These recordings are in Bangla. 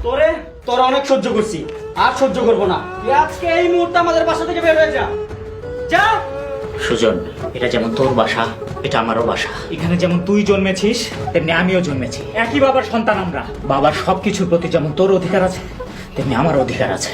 তোরে তোরা অনেক সহ্য করছি, আর সহ্য করবো না। তুই আজকে এই মুহূর্তে আমাদের বাসা থেকে বের হয়ে যা, যা। সুজন, এটা যেমন তোর বাসা, এটা আমারও বাসা। এখানে যেমন তুই জন্মেছিস তেমনি আমিও জন্মেছি, একই বাবার সন্তান আমরা। বাবার সবকিছুর প্রতি যেমন তোর অধিকার আছে তেমনি আমার অধিকার আছে।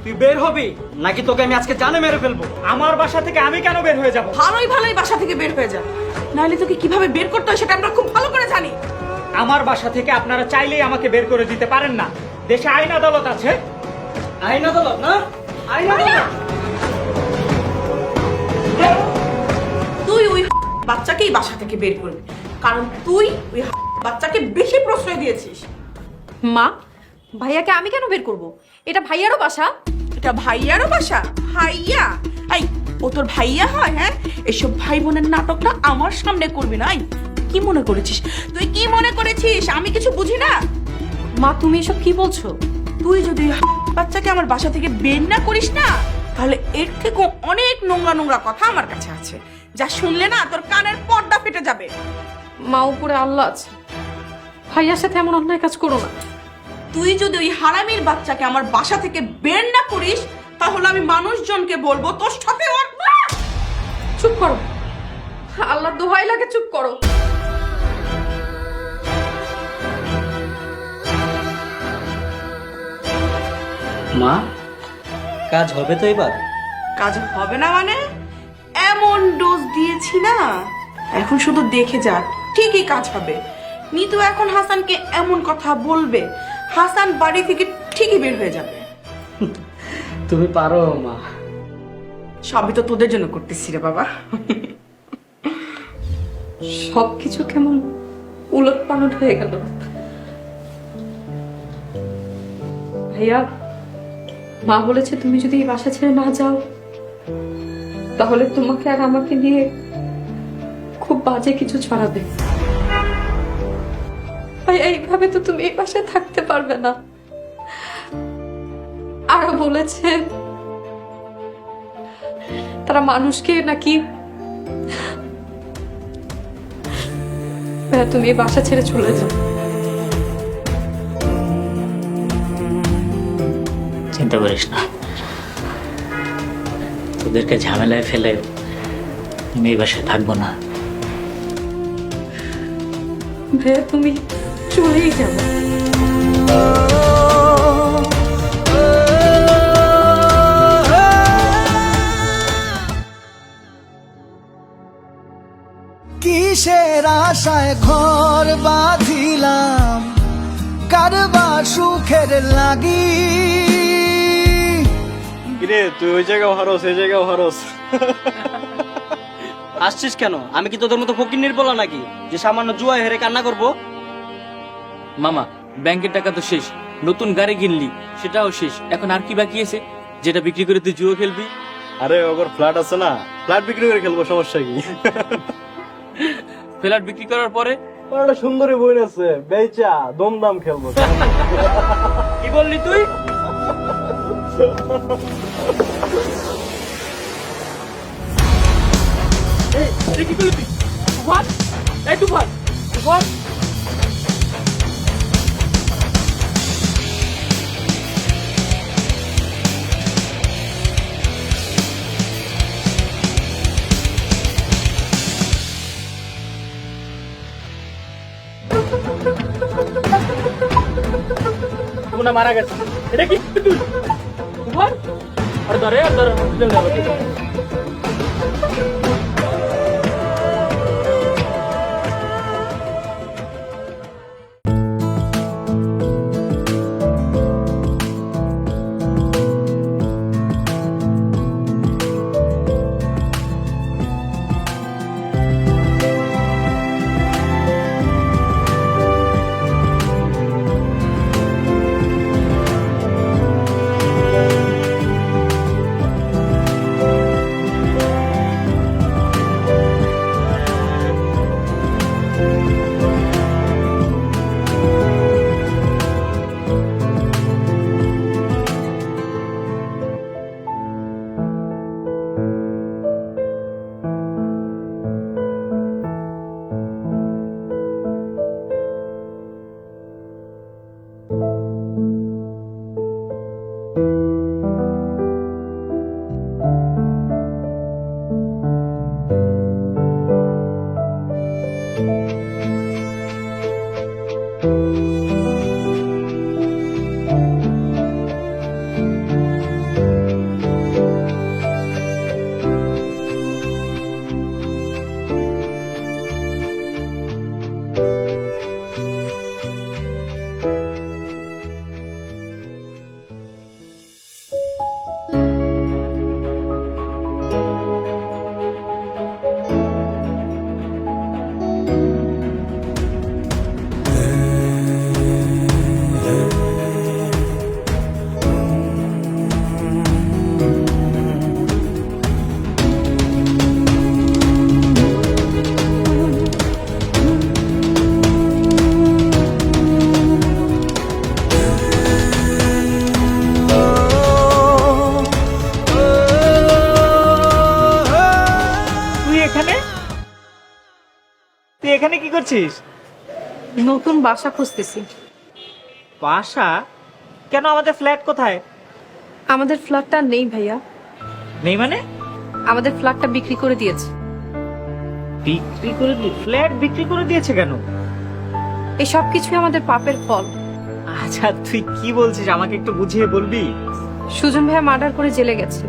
তুই বের হবি নাকি তোকে আমি আজকে জানে মেরে ফেলবো? আমার বাসা থেকে আমি কেন বের হয়ে যাব? ভালোই বাসা থেকে বের হয়ে যা, নাহলে তোকে কিভাবে বের করতে হয় সেটা আমরা খুব ভালো করে জানি। আমার বাসা থেকে আপনারা চাইলেই আমাকে বের করে দিতে পারেন না। দেশে আইন আদালত আছে। আইন আদালত না? আইন আদালত? তুই ওই বাচ্চাকেই বাসা থেকে বের করবি, কারণ তুই ওই বাচ্চাকে বেশি প্রশ্রয় দিয়েছিস। মা, ভাইয়াকে আমি কেন বের করব? এটা ভাইয়ারও বাসা। এটা ভাইয়ারও বাসা? ভাইয়া? এই, ও তোর ভাইয়া হয়? হ্যাঁ, এসব ভাই বোনের নাটকটা আমার সামনে করবি না। কি মনে করেছিস তুই? কি মনে করেছিস আমি কিছু বুঝি না? মা, তুমি এসব কি বলছো? তুই যদি বাচ্চাকে আমার বাসা থেকে বের না করিস না, তাহলে এর থেকে অনেক নোংরা নোংরা কথা আমার কাছে আছে, যা শুনলে না তোর কানের পর্দা ফেটে যাবে। মা, উপরে আল্লাহ আছে, ভাইয়ার সাথে এমন অন্যায় কাজ করো না। তুই যদি ওই হারামির বাচ্চাকে আমার বাসা থেকে বের না করিস, তাহলে আমি মানুষজনকে বলবো তোর সাথে ওর। চুপ করো, আল্লাহর দোহাই লাগে, চুপ করো। মা, কাজ হবে তো এবার? কাজ হবে না মানে? এমন ডোজ দিয়েছি না, এখন শুধু দেখে যা, ঠিকই কাজ হবে। নিতু এখন হাসানকে এমন কথা বলবে, হাসান বাড়ি থেকে ঠিকই বের হয়ে যাবে। তুমি পারো মা। সবই তো তোদের জন্য করতেছি রে বাবা। সবকিছু কেমন উলট পালট হয়ে গেল। ভাইয়া, মা বলেছে তুমি যদি এই বাসা ছেড়ে না যাও, তাহলে তোমাকে আর আমাকে নিয়ে খুব বাজে কিছু ছড়াবে। ভাইয়া, এইভাবে তো তুমি এই বাসায় থাকতে পারবে না। আরো বলেছে তারা মানুষকে নাকি। ভাইয়া, তুমি এই বাসা ছেড়ে চলে যাও। চিন্তা করিস না, তোদেরকে ঝামেলায় ফেলে আমি এই বাসায় থাকবো না। ভাইয়া, তুমি চলেই যাবো। কিসের আশায় ঘর বাঁধিলাম, কারবা সুখের লাগি। কিরে, তুই ওই জায়গাও হারস, এই জায়গাও হারস। আসছিস কেন? আমি কি তোদের মতো ফকিন্নির বলা নাকি যে সামান্য জুয়া হেরে কান্না করবো? মামা, ব্যাংকের টাকা তো শেষ, নতুন গাড়ি কিনলি সেটাও শেষ, এখন আর কি বাকি আছে যেটা বিক্রি করে তুই জুয়ো খেলবি? আরে ওগর ফ্ল্যাট আছে না, ফ্ল্যাট বিক্রি করে খেলবো, সমস্যা কি? ফ্ল্যাট বিক্রি করার পরে ওর একটা সুন্দরী বই আছে, বেচা দমদাম খেলবো। কি বললি তুই? কি করলি তুই? তুফান, এই তুফান, তুফান। তোমরা মারা গেছে। এটা কি তুই? তুফান, আর ধরে হসপিটাল যাবো। তুই এখানে কি করছিস? নতুন বাসা খুঁজতেছি। বাসা? কেন, আমাদের ফ্ল্যাট কোথায়? আমাদের ফ্ল্যাটটা নেই ভাইয়া, নেই মানে? আমাদের ফ্ল্যাটটা বিক্রি করে দিয়েছে। বিক্রি করে ফ্ল্যাট বিক্রি করে দিয়েছে কেন? এই সব কিছুই আমাদের পাপের ফল। আচ্ছা তুই কি বলছিস, আমাকে একটু বুঝিয়ে বলবি? সুজন ভাইয়া মার্ডার করে জেলে গেছে।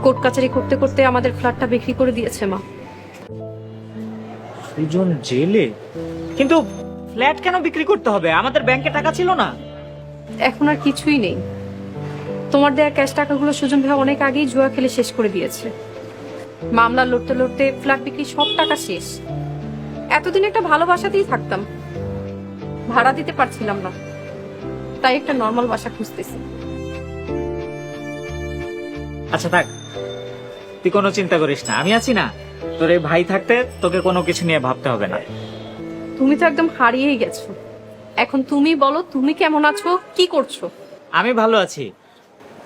কোর্ট কাচারি করতে করতে আমাদের ফ্ল্যাটটা বিক্রি করে দিয়েছে মা। সুজন জেলে? কিন্তু ফ্ল্যাট কেন বিক্রি করতে হবে? আমাদের ব্যাংকে টাকা ছিল না? এখন আর কিছুই নেই। তোমার দেয়া ক্যাশ টাকাগুলো সুজন ভাইয়া অনেক আগেই জুয়া খেলে শেষ করে দিয়েছে। মামলা লড়তে লড়তে ফ্ল্যাট বিক্রি সব টাকা শেষ। এতদিন একটা ভালোবাসাতেই থাকতাম, ভাড়া দিতে পারছিলাম না, তাই একটা নর্মাল বাসা খুঁজতেছি। আচ্ছা থাক, তুই কোনো চিন্তা করিস না, আমি আছি না। তোর এই ভাই থাকতে তোকে কোনো কিছু নিয়ে ভাবতে হবে না। তুমি তো একদম হারিয়েই গেছো। এখন তুমি বলো, তুমি কেমন আছো, কি করছো? আমি ভালো আছি।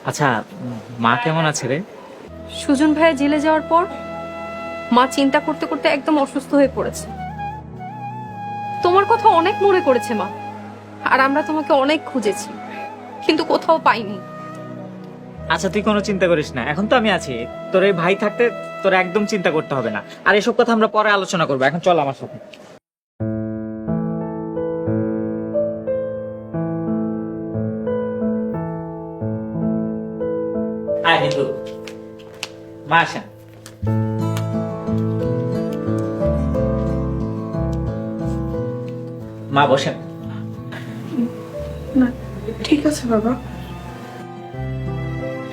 আচ্ছা মা কেমন আছে রে? সুজন ভাইয়া জেলে যাওয়ার পর মা চিন্তা করতে করতে একদম অসুস্থ হয়ে পড়েছে। তোমার কথা অনেক মনে করেছে মা, আর আমরা তোমাকে অনেক খুঁজেছি কিন্তু কোথাও পাইনি। আচ্ছা তুই কোনো চিন্তা করিস না, এখন তো আমি আছি। তোর এই ভাই থাকতে তোর একদম চিন্তা করতে হবে না। আর এসব কথা আমরা পরে আলোচনা করবো, এখন চল আমার সাথে। আয় নিতু, মা আসেন। মা বসেন। না ঠিক আছে বাবা।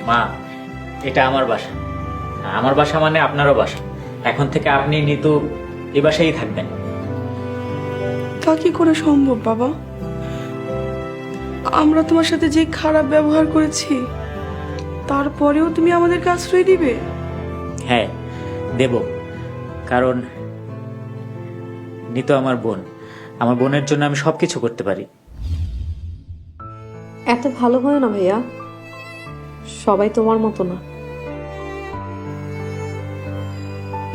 মা, এটা আমার বাসা। আমার বাসা মানে আপনারও বাসা। এখন থেকে আপনি নিতু এই বাসায় থাকবেন। তা কি করে সম্ভব বাবা? আমরা তোমার সাথে যে খারাপ ব্যবহার করেছি, তারপরেও তুমি আমাদেরকে আশ্রয় দিবে? হ্যাঁ দেব, কারণ নিতু আমার বোন। আমার বোনের জন্য আমি সবকিছু করতে পারি। এত ভালো হয় না ভাইয়া, সবাই তোমার মতো না।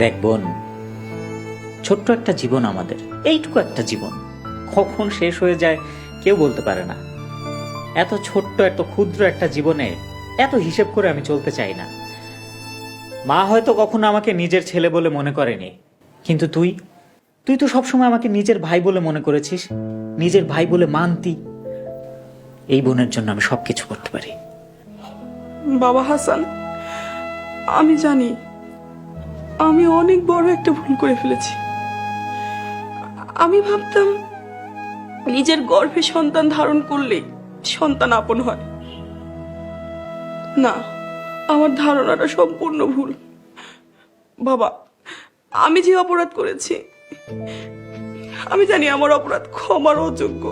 দেখ বোন, ছোট্ট একটা জীবন আমাদের, এইটুকু একটা জীবন কখন শেষ হয়ে যায় কেউ বলতে পারে না। এত ছোট্ট এত ক্ষুদ্র একটা জীবনে এত হিসেব করে আমি চলতে চাই না। মা হয়তো কখনো আমাকে নিজের ছেলে বলে মনে করেনি, কিন্তু তুই তো সবসময় আমাকে নিজের ভাই বলে মনে করেছিস, নিজের ভাই বলে মানতি। এই বোনের জন্য আমি সবকিছু করতে পারি। বাবা হাসান, আমি জানি আমি অনেক বড় একটা ভুল করে ফেলেছি। আমি ভাবতাম নিজের গর্ভে সন্তান ধারণ করলে সন্তান আপন হয়। না, আমার ধারণাটা সম্পূর্ণ ভুল। বাবা, আমি যে অপরাধ করেছি, আমি জানি আমার অপরাধ ক্ষমার অযোগ্য।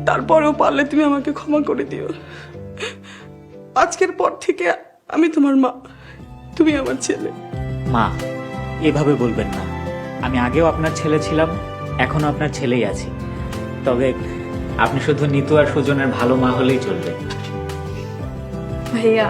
তারপরেও পারলে তুমি আমাকে ক্ষমা করে দিও। আজকের পর থেকে আমি তোমার মা, তুমি আমার ছেলে। মা, এভাবে বলবেন না। আমি আগেও আপনার ছেলে ছিলাম, এখনো আপনার ছেলেই আছি। তবে আপনি শুধু নিতু আর সুজনের ভালো মা হলেই চলবে। ভাইয়া,